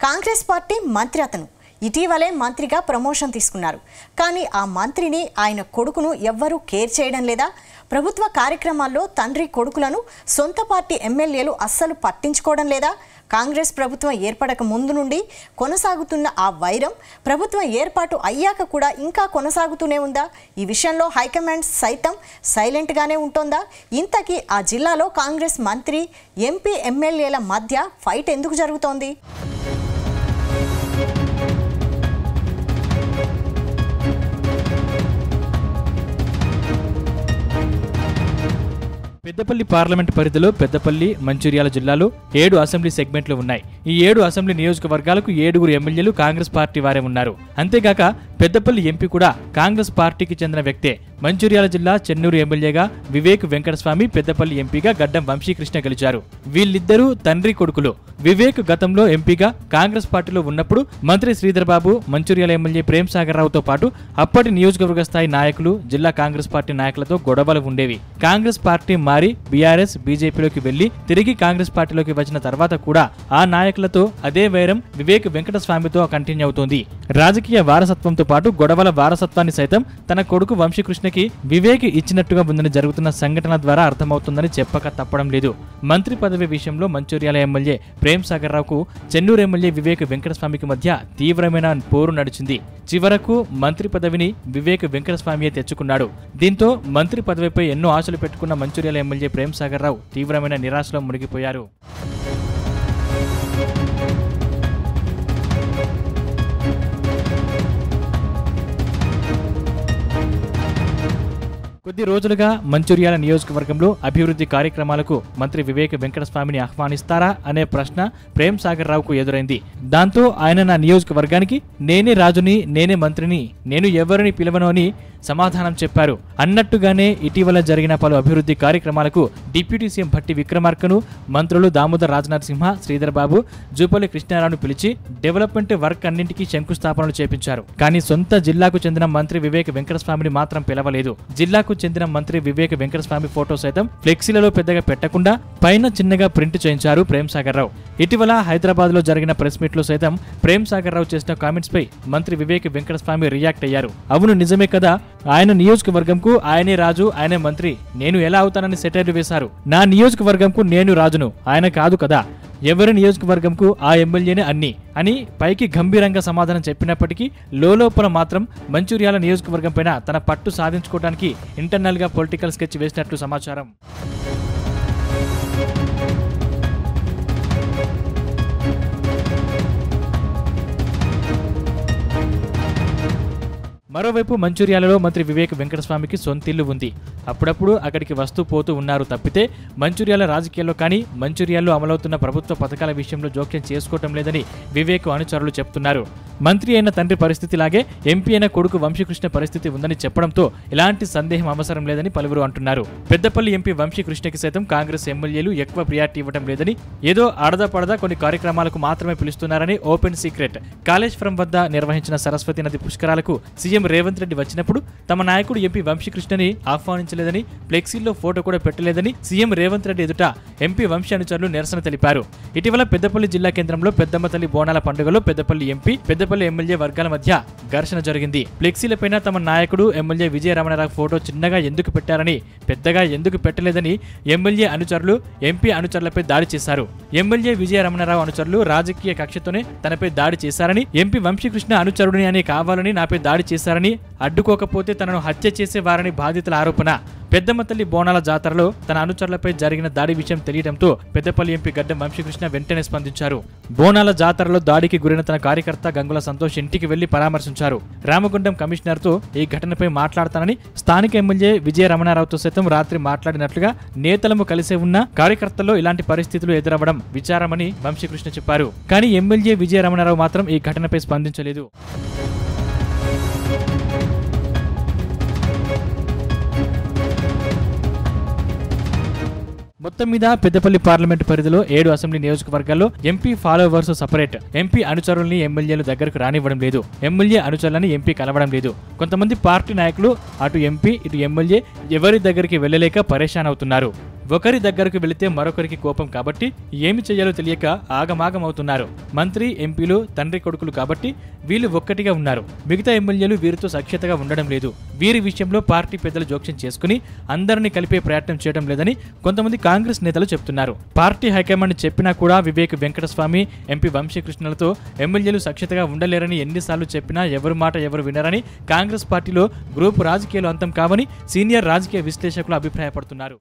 Congress party మంత్రి అతను ఇటీవలే మంత్రిగా ప్రమోషన్ తీసుకున్నారు. కానీ ఆ మంత్రిని ఆయన కొడుకును ఎవ్వరూ కేర్ చేయడం లేదా? ప్రభుత్వ కార్యక్రమాల్లో తండ్రి కొడుకులను సొంత పార్టీ ఎమ్మెల్యేలు అస్సలు పట్టించుకోవడం లేదా? కాంగ్రెస్ ప్రభుత్వం ఏర్పడక ముందు నుండి కొనసాగుతున్న ఆ వైరం ప్రభుత్వం ఏర్పాటు అయ్యాక కూడా ఇంకా కొనసాగుతూనే ఉందా? ఈ విషయంలో హైకమాండ్ సైతం సైలెంట్గానే ఉంటోందా? ఇంతకీ ఆ జిల్లాలో కాంగ్రెస్ మంత్రి, ఎంపీ, ఎమ్మెల్యేల మధ్య ఫైట్ ఎందుకు జరుగుతోంది? పెద్దపల్లి పార్లమెంటు పరిధిలో పెద్దపల్లి, మంచిర్యాల జిల్లాలో 7 అసెంబ్లీ సెగ్మెంట్లు ఉన్నాయి. ఈ 7 అసెంబ్లీ నియోజకవర్గాలకు 7 ఎమ్మెల్యేలు కాంగ్రెస్ పార్టీ వారే ఉన్నారు. అంతేగాక పెద్దపల్లి ఎంపీ కూడా కాంగ్రెస్ పార్టీకి చెందిన వ్యక్తే. మంచిర్యాల జిల్లా చెన్నూరు ఎమ్మెల్యేగా వివేక్ వెంకటస్వామి, పెద్దపల్లి ఎంపీగా గడ్డం వంశీకృష్ణ గెలిచారు. వీళ్ళిద్దరూ తండ్రి కొడుకులు. వివేక్ గతంలో ఎంపీగా కాంగ్రెస్ పార్టీలో ఉన్నప్పుడు మంత్రి శ్రీధర్ బాబు, మంచిర్యాల ఎమ్మెల్యే ప్రేమ్ సాగర్ రావుతో పాటు అప్పటి నియోజకవర్గ స్థాయి నాయకులు, జిల్లా కాంగ్రెస్ పార్టీ నాయకులతో గొడవలు ఉండేవి. కాంగ్రెస్ పార్టీ మారి బీఆర్ఎస్, బీజేపీలోకి వెళ్లి తిరిగి కాంగ్రెస్ పార్టీలోకి వచ్చిన తర్వాత కూడా ఆ నాయకులతో అదే వైరం వివేక్ వెంకటస్వామితో కంటిన్యూ అవుతోంది. రాజకీయ వారసత్వంతో పాటు గొడవల వారసత్వాన్ని సైతం తన కొడుకు వంశీకృష్ణకి వివేక్ ఇచ్చినట్టుగా ఉందని జరుగుతున్న సంఘటనల ద్వారా అర్థమవుతుందని చెప్పక తప్పడం లేదు. మంత్రి పదవి విషయంలో మంచిర్యాల ఎమ్మెల్యే ప్రేమ్ సాగర్ రావుకు చెన్నూరు ఎమ్మెల్యే వివేక్ వెంకటస్వామికి మధ్య తీవ్రమైన పోరు నడిచింది. చివరకు మంత్రి పదవిని వివేక్ వెంకటస్వామియే తెచ్చుకున్నాడు. దీంతో మంత్రి పదవిపై ఎన్నో ఆశలు పెట్టుకున్న మంచిర్యాల ఎమ్మెల్యే ప్రేమ్ సాగర్ రావు తీవ్రమైన నిరాశలో మునిగిపోయారు. కొద్ది రోజులుగా మంచిర్యాల నియోజకవర్గంలో అభివృద్ధి కార్యక్రమాలకు మంత్రి వివేక్ వెంకటస్వామిని ఆహ్వానిస్తారా అనే ప్రశ్న ప్రేమ్ సాగర్ రావుకు ఎదురైంది. దాంతో ఆయన నా నియోజకవర్గానికి నేనే రాజుని, నేనే మంత్రిని, నేను ఎవరిని పిలవను అని సమాధానం చెప్పారు. అన్నట్టుగానే ఇటీవల జరిగిన పలు అభివృద్ధి కార్యక్రమాలకు డిప్యూటీ సీఎం భట్టి విక్రమార్కను, మంత్రులు దామోదర్ రాజనరసింహ, శ్రీధర్ బాబు, జూపల్లి కృష్ణారావును పిలిచి డెవలప్మెంట్ వర్క్ అన్నింటికీ శంకుస్థాపనలు చేపించారు. కానీ సొంత జిల్లాకు చెందిన మంత్రి వివేక్ వెంకటస్వామిని మాత్రం పిలవలేదు. జిల్లాకు చెందిన మంత్రి వివేక్ వెంకటస్వామి ఫోటో సైతం ఫ్లెక్సీలలో పెద్దగా పెట్టకుండా పైన చిన్నగా ప్రింట్ చేయించారు ప్రేమ్ సాగర్ రావు. ఇటీవల హైదరాబాద్ లో జరిగిన ప్రెస్ మీట్ లో సైతం ప్రేమ్ సాగర్ రావు చేసిన కామెంట్స్ పై మంత్రి వివేక్ వెంకటస్వామి రియాక్ట్ అయ్యారు. అవును, నిజమే కదా, ఆయన నియోజకవర్గంకు ఆయనే రాజు, ఆయనే మంత్రి, నేను ఎలా అవుతానని సెటైర్లు వేశారు. నా నియోజకవర్గంకు నేను రాజును, ఆయన కాదు కదా, ఎవరి నియోజకవర్గంకు ఆ ఎమ్మెల్యేనే అన్ని అని పైకి గంభీరంగా సమాధానం చెప్పినప్పటికీ లోపల మాత్రం మంచిర్యాల నియోజకవర్గం పైన తన పట్టు సాధించుకోవడానికి ఇంటర్నల్ గా పొలిటికల్ స్కెచ్ వేసినట్లు సమాచారం. మరోవైపు మంచిర్యాలలో మంత్రి వివేక్ వెంకటస్వామికి సొంతిల్లు ఉంది. అప్పుడప్పుడు అక్కడికి వస్తూ పోతూ ఉన్నారు తప్పితే మంచిర్యాల రాజకీయాల్లో కానీ మంచిర్యాలలో అమలవుతున్న ప్రభుత్వ పథకాల విషయంలో జోక్యం చేసుకోవటం లేదని వివేక్ అనుచరులు చెప్తున్నారు. మంత్రి అయిన తండ్రి పరిస్థితిలాగే ఎంపీ అయిన కొడుకు వంశీకృష్ణ పరిస్థితి ఉందని చెప్పడంతో ఎలాంటి సందేహం అవసరం లేదని పలువురు అంటున్నారు. పెద్దపల్లి ఎంపీ వంశీకృష్ణకి సైతం కాంగ్రెస్ ఎమ్మెల్యేలు ఎక్కువ ప్రియారిటీ ఇవ్వడం లేదని, ఏదో ఆడదా పడదా కొన్ని కార్యక్రమాలకు మాత్రమే పిలుస్తున్నారని ఓపెన్ సీక్రెట్. కాళేశ్వరం వద్ద నిర్వహించిన సరస్వతి నది పుష్కరాలకు సీఎం రేవంత్ రెడ్డి వచ్చినప్పుడు తమ నాయకుడు ఎంపీ వంశీకృష్ణని ఆహ్వానించలేదని, ఫ్లెక్సీల్లో ఫోటో కూడా పెట్టలేదని సీఎం రేవంత్ రెడ్డి ఎదుట ఎంపీ వంశీ అనుచరులు నిరసన తెలిపారు. ఇటీవల పెద్దపల్లి జిల్లా కేంద్రంలో పెద్దమ్మ తల్లి బోనాల పండుగలో పెద్దపల్లి ఎంపీ, పెద్దపల్లి ఎమ్మెల్యే వర్గాల మధ్య ఘర్షణ జరిగింది. ఫ్లెక్సీలపైన తమ నాయకుడు ఎమ్మెల్యే విజయ రమణారావు ఫోటో చిన్నగా ఎందుకు పెట్టారని, పెద్దగా ఎందుకు పెట్టలేదని ఎమ్మెల్యే అనుచరులు ఎంపీ అనుచరులపై దాడి చేశారు. ఎమ్మెల్యే విజయ రమణారావు అనుచరులు రాజకీయ కక్షతోనే తనపై దాడి చేశారని, ఎంపీ వంశీకృష్ణ అనుచరుడిని అని కావాలని నాపై దాడి చేశారని, అడ్డుకోకపోతే తనను హత్య చేసేవారని బాధితుల ఆరోపణ. పెద్దమ్మ తల్లి బోనాల జాతరలో తన అనుచరులపై జరిగిన దాడి విషయం తెలియడంతో పెద్దపల్లి ఎంపీ గడ్డం వంశీకృష్ణ వెంటనే స్పందించారు. బోనాల జాతరలో దాడికి గురైన తన కార్యకర్త గంగుల సంతోష్ ఇంటికి వెళ్లి పరామర్శించారు. రామగుండం కమిషనర్తో ఈ ఘటనపై మాట్లాడతానని, స్థానిక ఎమ్మెల్యే విజయ రమణారావుతో సైతం రాత్రి మాట్లాడినట్లుగా నేతలము కలిసే ఉన్న కార్యకర్తల్లో ఇలాంటి పరిస్థితులు ఎదురవ్వడం విచారమని వంశీకృష్ణ చెప్పారు. కానీ ఎమ్మెల్యే విజయ రమణారావు మాత్రం ఈ ఘటనపై స్పందించలేదు. మొత్తం మీద పెద్దపల్లి పార్లమెంటు పరిధిలో 7 అసెంబ్లీ నియోజకవర్గాల్లో ఎంపీ ఫాలోవర్స్ సపరేట్. ఎంపీ అనుచరుల్ని ఎమ్మెల్యేలు దగ్గరకు రానివ్వడం లేదు. ఎమ్మెల్యే అనుచరులని ఎంపీ కలవడం లేదు. కొంతమంది పార్టీ నాయకులు అటు ఎంపీ ఇటు ఎమ్మెల్యే ఎవరి దగ్గరికి వెళ్లలేక పరేషాన్ అవుతున్నారు. ఒకరి దగ్గరకు వెళితే మరొకరికి కోపం కాబట్టి ఏమి చేయాలో తెలియక ఆగమాగమవుతున్నారు. మంత్రి, ఎంపీలు తండ్రి కొడుకులు కాబట్టి వీళ్ళు ఒక్కటిగా ఉన్నారు. మిగతా ఎమ్మెల్యేలు వీరితో సఖ్యతగా ఉండడం లేదు. వీరి విషయంలో పార్టీ పెద్దలు జోక్యం చేసుకుని అందరినీ కలిపే ప్రయత్నం చేయడం లేదని కొంతమంది కాంగ్రెస్ నేతలు చెప్తున్నారు. పార్టీ హైకమాండ్ చెప్పినా కూడా వివేక్ వెంకటస్వామి, ఎంపీ వంశీకృష్ణలతో ఎమ్మెల్యేలు సఖ్యతగా ఉండలేరని ఎన్నిసార్లు చెప్పినా ఎవరి మాట ఎవరు వినరని కాంగ్రెస్ పార్టీలో గ్రూప్ రాజకీయాలు అంతం కావని సీనియర్ రాజకీయ విశ్లేషకులు అభిప్రాయపడుతున్నారు.